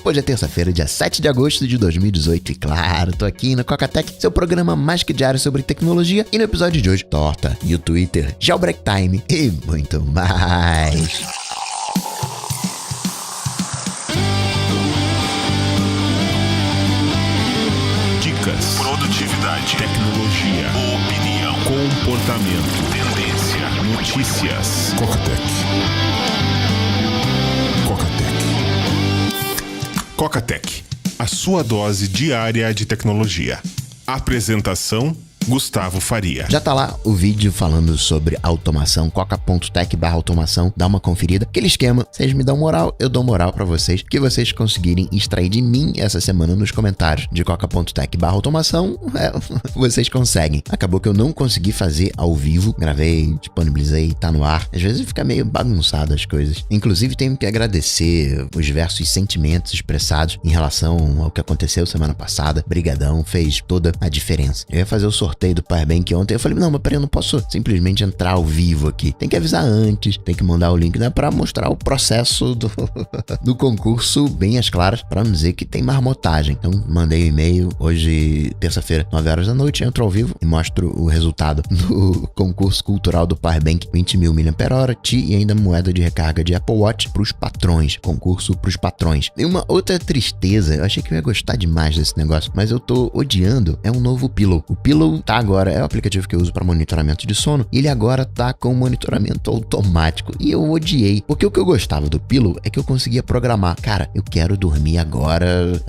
Hoje é terça-feira, dia 7 de agosto de 2018 e claro, tô aqui no Cocatec, seu programa mais que diário sobre tecnologia e no episódio de hoje, torta e o Twitter, Jailbreak Time e muito mais. Dicas, produtividade, tecnologia, opinião, comportamento, tendência, notícias. Cocatec. Cocatec, a sua dose diária de tecnologia. Apresentação: Gustavo Faria. Já tá lá o vídeo falando sobre automação, coca.tech/automação, dá uma conferida. Aquele esquema, vocês me dão moral, eu dou moral pra vocês, que vocês conseguirem extrair de mim essa semana nos comentários de coca.tech/automação, vocês conseguem. Acabou que eu não consegui fazer ao vivo, gravei, disponibilizei, tá no ar. Às vezes fica meio bagunçado as coisas. Inclusive tenho que agradecer os diversos sentimentos expressados em relação ao que aconteceu semana passada. Brigadão, fez toda a diferença. Eu ia fazer o sorteio do Powerbank ontem, eu falei, não, mas peraí, eu não posso simplesmente entrar ao vivo aqui. Tem que avisar antes, tem que mandar o link, né, pra mostrar o processo do concurso bem às claras, pra não dizer que tem marmotagem. Então, mandei um e-mail, hoje, terça-feira, 9 horas da noite, entro ao vivo e mostro o resultado do concurso cultural do Powerbank, 20.000 mAh, TI e ainda moeda de recarga de Apple Watch pros patrões, concurso pros patrões. E uma outra tristeza, eu achei que eu ia gostar demais desse negócio, mas eu tô odiando, é um novo Pillow. O Pillow tá agora, é o aplicativo que eu uso para monitoramento de sono, e ele agora tá com monitoramento automático, e eu odiei, porque o que eu gostava do Pillow é que eu conseguia programar, cara, eu quero dormir agora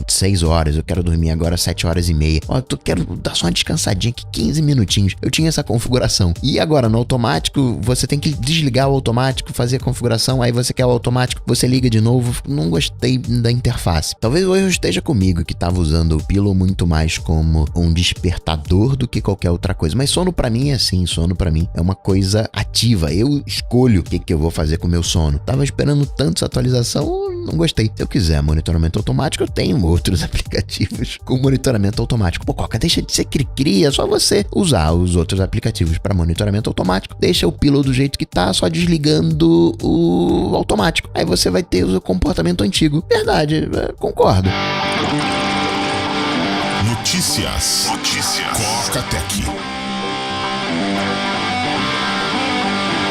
6 horas, eu quero dormir agora 7 horas e meia, ó, eu quero dar só uma descansadinha aqui, 15 minutinhos, eu tinha essa configuração, e agora no automático, você tem que desligar o automático, fazer a configuração, aí você quer o automático, você liga de novo, não gostei da interface, talvez hoje eu esteja comigo, que tava usando o Pillow muito mais como um despertador do que qualquer outra coisa, mas sono pra mim é assim, sono pra mim é uma coisa ativa, eu escolho o que eu vou fazer com o meu sono. Tava esperando tanto essa atualização, não gostei. Se eu quiser monitoramento automático, eu tenho outros aplicativos com monitoramento automático. Pô, Coca, deixa de ser cri-cri, é só você usar os outros aplicativos para monitoramento automático, deixa o Pillow do jeito que tá, só desligando o automático. Aí você vai ter o comportamento antigo. Verdade, concordo. Notícias. Cocatec.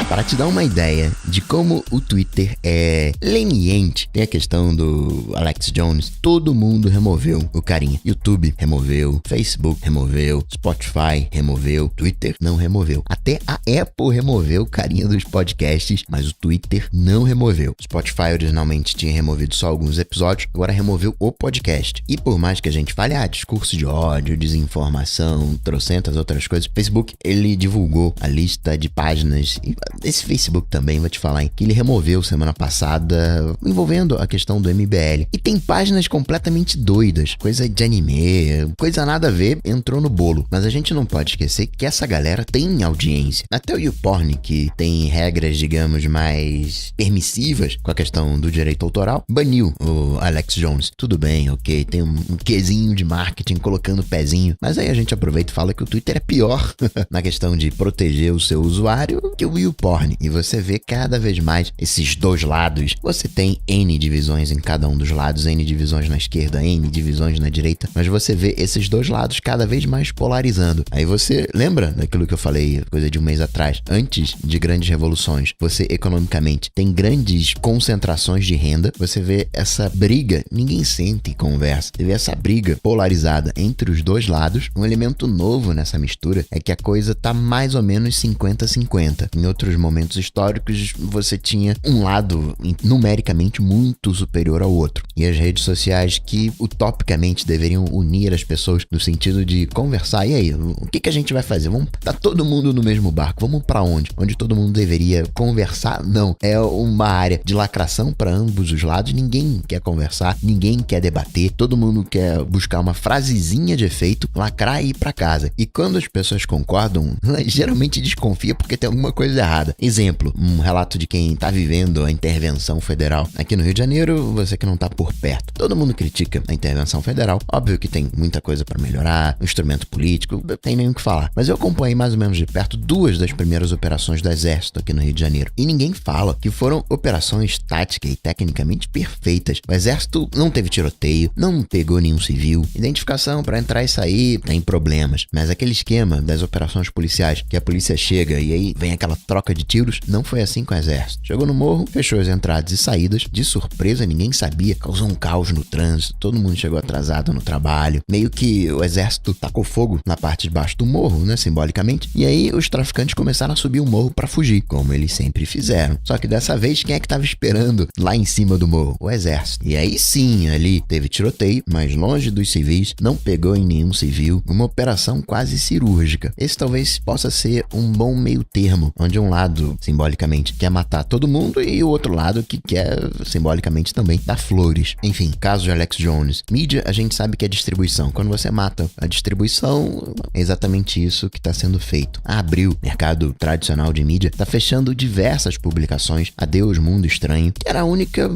Para te dar uma ideia de como o Twitter é leniente, tem a questão do Alex Jones, todo mundo removeu o carinha. YouTube removeu, Facebook removeu, Spotify removeu, Twitter não removeu. Até a Apple removeu o carinha dos podcasts, mas o Twitter não removeu. Spotify originalmente tinha removido só alguns episódios, agora removeu o podcast. E por mais que a gente fale, discurso de ódio, desinformação, trocentas outras coisas, Facebook, ele divulgou a lista de páginas e esse Facebook também, vou te falar, hein, que ele removeu semana passada, envolvendo a questão do MBL. E tem páginas completamente doidas, coisa de anime, coisa nada a ver, entrou no bolo. Mas a gente não pode esquecer que essa galera tem audiência. Até o YouPorn, que tem regras, digamos, mais permissivas com a questão do direito autoral, baniu o Alex Jones. Tudo bem, ok, tem um quesinho de marketing colocando o pezinho, mas aí a gente aproveita e fala que o Twitter é pior na questão de proteger o seu usuário que o YouPorn. E você vê cada vez mais esses dois lados. Você tem N divisões em cada um dos lados, N divisões na esquerda, N divisões na direita, mas você vê esses dois lados cada vez mais polarizando. Aí você lembra daquilo que eu falei coisa de um mês atrás? Antes de grandes revoluções, você economicamente tem grandes concentrações de renda, você vê essa briga, ninguém sente e conversa, você vê essa briga polarizada entre os dois lados. Um elemento novo nessa mistura é que a coisa tá mais ou menos 50-50. Em outros momentos históricos, você tinha um lado numericamente muito superior ao outro. E as redes sociais que utopicamente deveriam unir as pessoas no sentido de conversar. E aí, o que a gente vai fazer? Vamos tá todo mundo no mesmo barco. Vamos pra onde? Onde todo mundo deveria conversar? Não. É uma área de lacração para ambos os lados. Ninguém quer conversar, ninguém quer debater. Todo mundo quer buscar uma frasezinha de efeito, lacrar e ir pra casa. E quando as pessoas concordam, ela geralmente desconfia porque tem alguma coisa errada. piada. Exemplo, um relato de quem tá vivendo a intervenção federal. Aqui no Rio de Janeiro, você que não tá por perto. Todo mundo critica a intervenção federal. Óbvio que tem muita coisa pra melhorar, um instrumento político, não tem nem o que falar. Mas eu acompanhei mais ou menos de perto 2 das primeiras operações do Exército aqui no Rio de Janeiro. E ninguém fala que foram operações táticas e tecnicamente perfeitas. O Exército não teve tiroteio, não pegou nenhum civil. Identificação pra entrar e sair, tem problemas. Mas aquele esquema das operações policiais, que a polícia chega e aí vem aquela troca de tiros, não foi assim com o Exército. Chegou no morro, fechou as entradas e saídas. De surpresa, ninguém sabia. Causou um caos no trânsito. Todo mundo chegou atrasado no trabalho. Meio que o Exército tacou fogo na parte de baixo do morro, né? Simbolicamente. E aí os traficantes começaram a subir o morro pra fugir, como eles sempre fizeram. Só que dessa vez, quem é que tava esperando lá em cima do morro? O Exército. E aí sim, ali teve tiroteio, mas longe dos civis, não pegou em nenhum civil. Uma operação quase cirúrgica. Esse talvez possa ser um bom meio termo, onde um lado, simbolicamente, quer matar todo mundo e o outro lado que quer, simbolicamente também, dar flores. Enfim, caso de Alex Jones. Mídia, a gente sabe que é distribuição. Quando você mata a distribuição, é exatamente isso que está sendo feito. A Abril, mercado tradicional de mídia, está fechando diversas publicações. Adeus Mundo Estranho, que era a única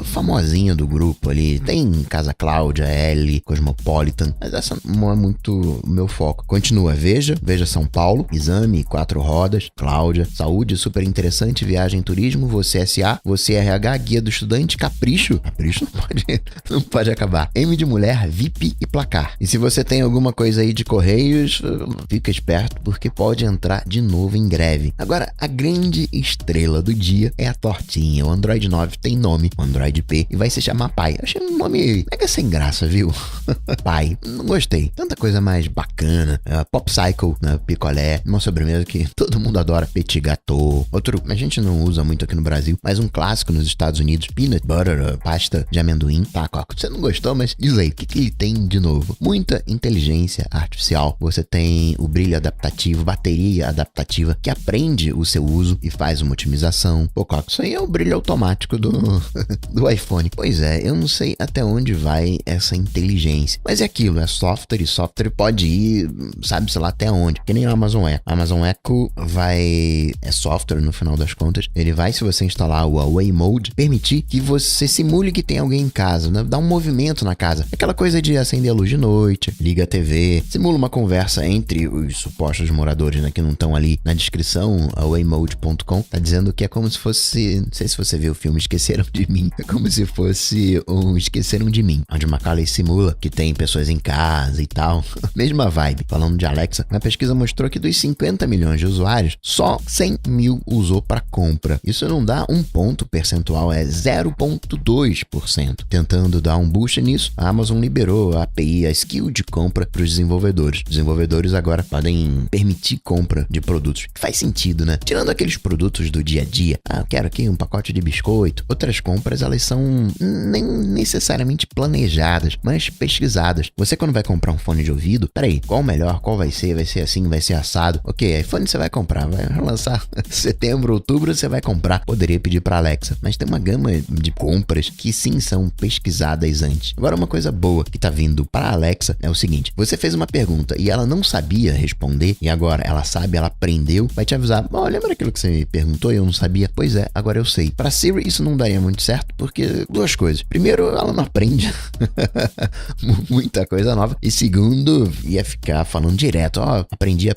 famosinha do grupo ali. Tem Casa Cláudia, L, Cosmopolitan, mas essa não é muito o meu foco. Continua Veja São Paulo, Exame, 4 Rodas, Cláudia, Saúde, Super Interessante, Viagem Turismo, Você S.A., Você RH, Guia do Estudante, Capricho não pode acabar. M de Mulher, VIP e Placar. E se você tem alguma coisa aí de Correios, fica esperto porque pode entrar de novo em greve. Agora, a grande estrela do dia é a tortinha. O Android 9 tem nome, o Android P, e vai se chamar Pai. Achei um nome mega sem graça, viu? Pai, não gostei. Tanta coisa mais bacana. Popsicle, né? Picolé, uma sobremesa que todo mundo adora. Petit gâteau. Outro, a gente não usa muito aqui no Brasil, mas um clássico nos Estados Unidos, peanut butter, pasta de amendoim. Tá, Coco, você não gostou, mas diz aí, o que ele tem de novo? Muita inteligência artificial. Você tem o brilho adaptativo, bateria adaptativa, que aprende o seu uso e faz uma otimização. Pô, Coco, isso aí é o brilho automático do iPhone. Pois é, eu não sei até onde vai essa inteligência. Mas é aquilo, é software, e software pode ir, sabe-se lá até onde. Que nem o Amazon Echo. A Amazon Echo é software no final das contas. Ele vai, se você instalar o Away Mode, permitir que você simule que tem alguém em casa, né? Dá um movimento na casa. Aquela coisa de acender a luz de noite, liga a TV, simula uma conversa entre os supostos moradores, né? Que não estão ali na descrição, awaymode.com, tá dizendo que é como se fosse, não sei se você viu o filme Esqueceram de Mim, é como se fosse um Esqueceram de Mim, onde o Macaulay simula que tem pessoas em casa e tal. Mesma vibe. Falando de Alexa, uma pesquisa mostrou que dos 50 milhões de usuários, só 100 mil usou para compra. Isso não dá um ponto percentual, é 0,2%. Tentando dar um boost nisso, a Amazon liberou a API, a skill de compra para os desenvolvedores. Os desenvolvedores agora podem permitir compra de produtos. Faz sentido, né? Tirando aqueles produtos do dia a dia. Eu quero aqui um pacote de biscoito. Outras compras, elas são nem necessariamente planejadas, mas pesquisadas. Você quando vai comprar um fone de ouvido, peraí, qual o melhor? Qual vai ser? Vai ser assim? Vai ser assado? Ok, iPhone você vai comprar, vai lançar setembro, outubro, você vai comprar. Poderia pedir para Alexa, mas tem uma gama de compras que sim são pesquisadas antes. Agora, uma coisa boa que tá vindo para Alexa é o seguinte: você fez uma pergunta e ela não sabia responder, e agora ela sabe, ela aprendeu, vai te avisar: lembra aquilo que você me perguntou e eu não sabia? Pois é, agora eu sei. Para Siri isso não daria muito certo, porque duas coisas: primeiro, ela não aprende muita coisa nova, e segundo, ia ficar falando direto: aprendi,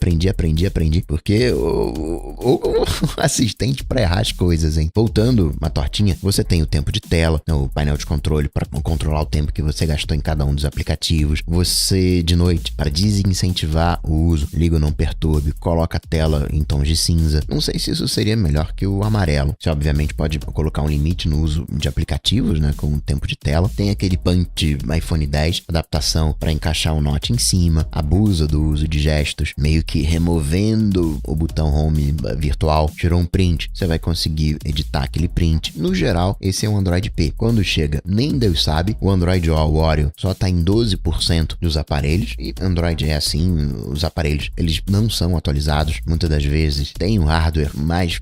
porque o assistente para errar as coisas, hein? Voltando uma tortinha, você tem o tempo de tela, o painel de controle para controlar o tempo que você gastou em cada um dos aplicativos. Você, de noite, para desincentivar o uso, liga o não perturbe, coloca a tela em tons de cinza. Não sei se isso seria melhor que o amarelo. Você, obviamente, pode colocar um limite no uso de aplicativos, né, com o tempo de tela. Tem aquele punch iPhone 10, adaptação para encaixar o note em cima, abusa do uso de gestos, meio que removendo o botão home virtual. Tirou um print, você vai conseguir editar aquele print. No geral, esse é um Android P. Quando chega, nem Deus sabe, o Android Oreo só tá em 12% dos aparelhos, e Android é assim, os aparelhos, eles não são atualizados, muitas das vezes tem um hardware mais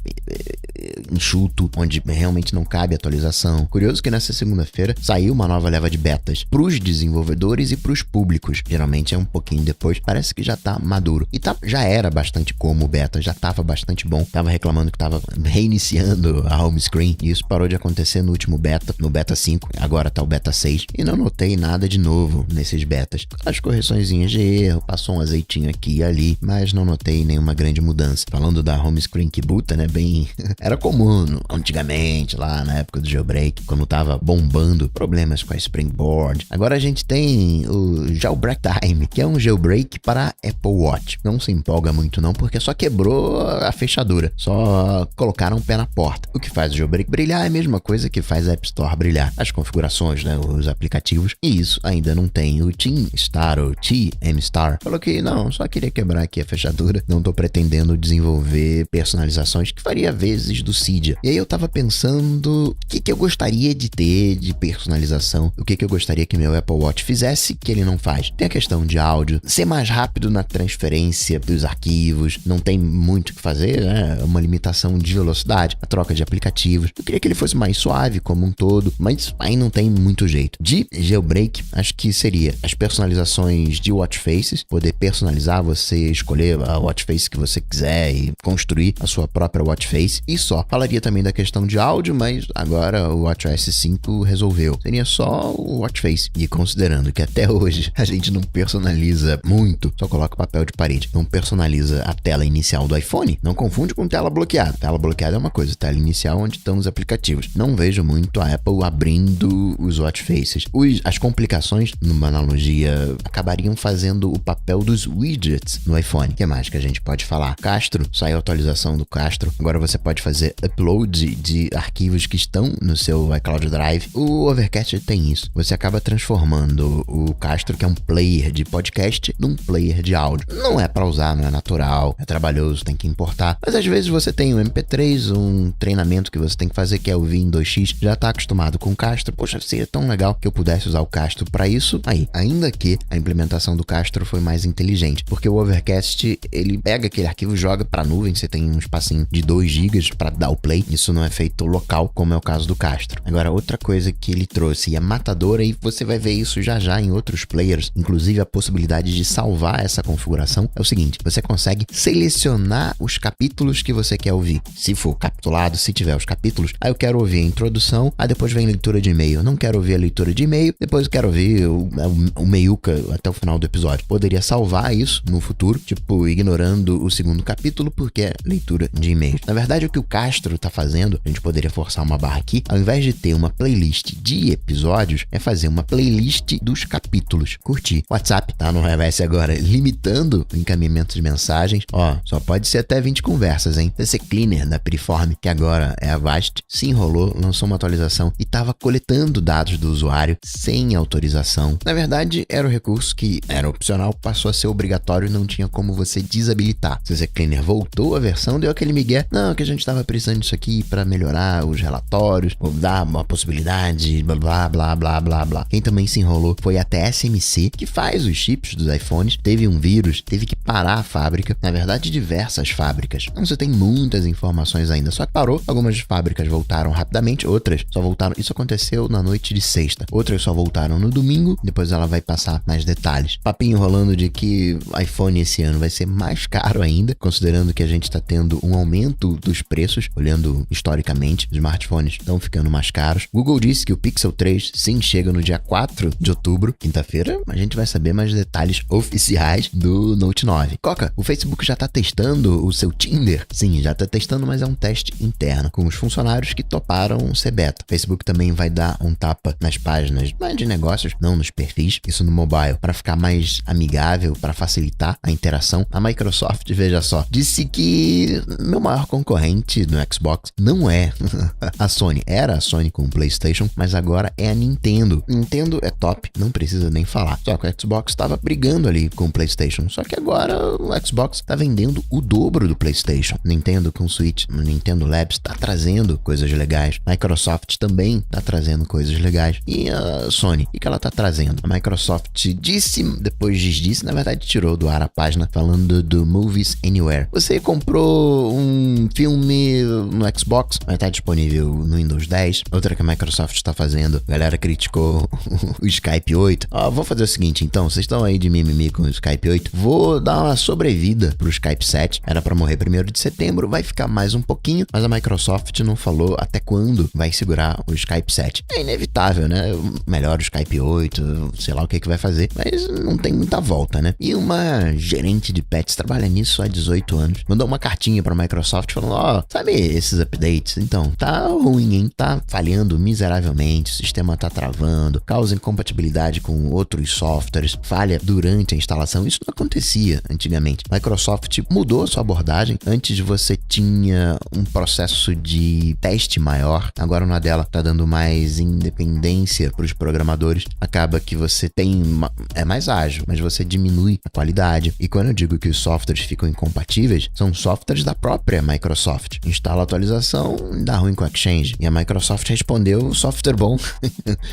enxuto, onde realmente não cabe atualização. Curioso que nessa segunda-feira saiu uma nova leva de betas pros desenvolvedores e pros públicos. Geralmente é um pouquinho depois, parece que já tá maduro. E já era bastante como beta, já tava bastante bom. bom. Tava reclamando que tava reiniciando a home screen e isso parou de acontecer no último beta, no beta 5, agora tá o beta 6 e não notei nada de novo nesses betas. As correçõezinhas de erro, passou um azeitinho aqui e ali, mas não notei nenhuma grande mudança. Falando da home screen que boota, né, bem... Era comum antigamente, lá na época do jailbreak, quando tava bombando problemas com a Springboard. Agora a gente tem o Jailbreak Time, que é um jailbreak para Apple Watch. Não se empolga muito não, porque só quebrou a fechadura, só colocaram o pé na porta. O que faz o jailbreak brilhar é a mesma coisa que faz a App Store brilhar. As configurações, né, os aplicativos, e isso ainda não tem. O Team Star, ou TM Star, falou que não, só queria quebrar aqui a fechadura, não tô pretendendo desenvolver personalizações que faria vezes do Cydia. E aí eu tava pensando o que eu gostaria de ter de personalização, o que eu gostaria que meu Apple Watch fizesse que ele não faz. Tem a questão de áudio, ser mais rápido na transferência dos arquivos, não tem muito o que fazer, né? Uma limitação de velocidade, a troca de aplicativos. Eu queria que ele fosse mais suave como um todo, mas aí não tem muito jeito. De jailbreak, acho que seria as personalizações de watch faces, poder personalizar, você escolher a watch face que você quiser e construir a sua própria watch face e só. Falaria também da questão de áudio, mas agora o WatchOS 5 resolveu. Seria só o watch face. E considerando que até hoje a gente não personaliza muito, só coloca papel de parede, não personaliza a tela inicial do iPhone, não confunde com tela bloqueada. Tela bloqueada é uma coisa, tela inicial onde estão os aplicativos. Não vejo muito a Apple abrindo os watch faces. As complicações, numa analogia, acabariam fazendo o papel dos widgets no iPhone. O que mais que a gente pode falar? Castro, saiu a atualização do Castro. Agora você pode fazer upload de arquivos que estão no seu iCloud Drive. O Overcast tem isso. Você acaba transformando o Castro, que é um player de podcast, num player de áudio. Não é pra usar, não é natural, é trabalhoso, tem que importar. Mas às vezes você tem um MP3, um treinamento que você tem que fazer, que é ouvir em 2x, já tá acostumado com o Castro. Poxa, seria tão legal que eu pudesse usar o Castro pra isso. Aí, ainda que a implementação do Castro foi mais inteligente, porque o Overcast, ele pega aquele arquivo, joga pra nuvem, você tem um espacinho de 2 GB pra dar o play. Isso não é feito local, como é o caso do Castro. Agora, outra coisa que ele trouxe, e é matadora, e você vai ver isso já em outros players, inclusive a possibilidade de salvar essa configuração, é o seguinte: você consegue selecionar os capítulos que você quer ouvir. Se for capitulado, se tiver os capítulos, aí eu quero ouvir a introdução, aí depois vem leitura de e-mail. Eu não quero ouvir a leitura de e-mail, depois eu quero ouvir o meiuca até o final do episódio. Poderia salvar isso no futuro, tipo, ignorando o segundo capítulo, porque é leitura de e-mail. Na verdade, o que o Castro tá fazendo, a gente poderia forçar uma barra aqui, ao invés de ter uma playlist de episódios, é fazer uma playlist dos capítulos. Curti. WhatsApp tá no reverse agora, limitando o encaminhamento de mensagens. Ó, só pode ser até 20 conversas, hein? CC Cleaner da Piriform, que agora é a Avast, se enrolou, lançou uma atualização e tava coletando dados do usuário sem autorização. Na verdade, era o recurso que era opcional, passou a ser obrigatório e não tinha como você desabilitar. CC Cleaner voltou a versão, deu aquele migué. Não, que a gente tava precisando disso aqui para melhorar os relatórios, ou dar uma possibilidade, blá, blá, blá, blá, blá. Quem também se enrolou foi a TSMC, que faz os chips dos iPhones. Teve um vírus, teve que parar a fábrica. Na verdade, diversas fábricas. Não se tem muitas informações ainda, só que parou. Algumas fábricas voltaram rapidamente, outras só voltaram. Isso aconteceu na noite de sexta. Outras só voltaram no domingo, depois ela vai passar mais detalhes. Papinho rolando de que o iPhone esse ano vai ser mais caro ainda, considerando que a gente está tendo um aumento dos preços, olhando historicamente, os smartphones estão ficando mais caros. Google disse que o Pixel 3 sim chega no dia 4 de outubro, quinta-feira, a gente vai saber mais detalhes oficiais do Note 9. Coca, o Facebook já tá testando o seu Tinder? Sim, já tá testando, mas é um teste interno, com os funcionários que toparam ser beta. O Facebook também vai dar um tapa nas páginas de negócios, não nos perfis, isso no mobile, para ficar mais amigável, para facilitar a interação. A Microsoft, veja só, disse que meu maior concorrente no Xbox não é a Sony. Era a Sony com o PlayStation, mas agora é a Nintendo. Nintendo é top, não precisa nem falar. Só que o Xbox estava brigando ali com o PlayStation. Só que agora o Xbox está vendendo o dobro do PlayStation. Nintendo com o Switch, o Nintendo Labs está trazendo coisas legais. Microsoft também está trazendo coisas legais. E a Sony, o que ela está trazendo? A Microsoft disse, depois disse, na verdade tirou do ar a página falando do Movies Anywhere. Você comprou um filme no Xbox, vai estar disponível no Windows 10. Outra que a Microsoft está fazendo, a galera criticou o Skype 8. Vou fazer o seguinte, então, vocês estão aí de mimimi com o Skype 8, vou dar uma sobrevida pro Skype 7. Era pra morrer primeiro 1º de setembro, vai ficar mais um pouquinho, mas a Microsoft não falou até quando vai segurar o Skype 7. É inevitável, né? Melhor o Skype 8, sei lá o que vai fazer, mas não tem muita volta, né? E uma gerente de patches trabalha nisso há 18 anos, mandou uma cartinha pra Microsoft falando, sabe esses updates? Então, tá ruim, hein? Tá falhando miseravelmente, o sistema tá travando, causa incompatibilidade com outros softwares, falha durante a instalação. Isso não acontecia antigamente. Microsoft mudou sua abordagem. Antes você tinha um processo de teste maior, agora uma dela tá dando mais independência para os programadores. Acaba que você é mais ágil, mas você diminui a qualidade. E quando eu digo que os softwares ficam incompatíveis, são softwares da própria Microsoft. Instala a atualização, dá ruim com o Exchange. E a Microsoft respondeu, software bom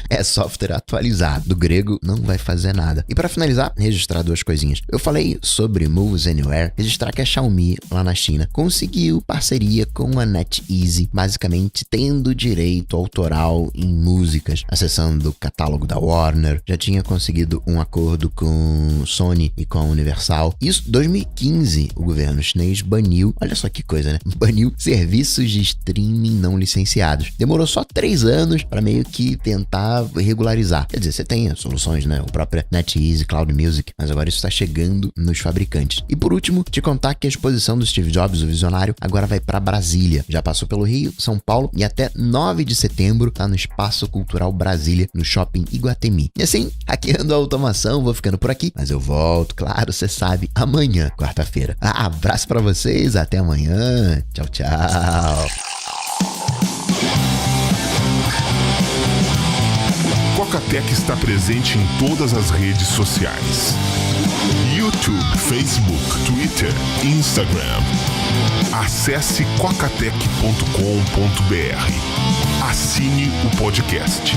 é software atualizado. Do grego não vai fazer nada. E para finalizar, registrar duas coisinhas. Eu falei sobre Moves Anywhere, registrar que a Xiaomi lá na China conseguiu parceria com a NetEase, basicamente tendo direito autoral em músicas, acessando o catálogo da Warner, já tinha conseguido um acordo com Sony e com a Universal. Isso em 2015, o governo chinês baniu, olha só que coisa, né? Baniu serviços de streaming não licenciados. Demorou só 3 anos para meio que tentar regularizar. Quer dizer, você tem soluções, né? O próprio NetEase, Cloud Music, mas agora isso está chegando nos fabricantes. E por último, te contar que a exposição do Steve Jobs, o visionário, agora vai para Brasília. Já passou pelo Rio, São Paulo e até 9 de setembro tá no Espaço Cultural Brasília, no Shopping Iguatemi. E assim, hackeando a automação, vou ficando por aqui, mas eu volto, claro, você sabe, amanhã, quarta-feira. Abraço para vocês, até amanhã. Tchau, tchau. Coca-Tech está presente em todas as redes sociais: YouTube, Facebook, Twitter, Instagram. Acesse cocatec.com.br. Assine o podcast.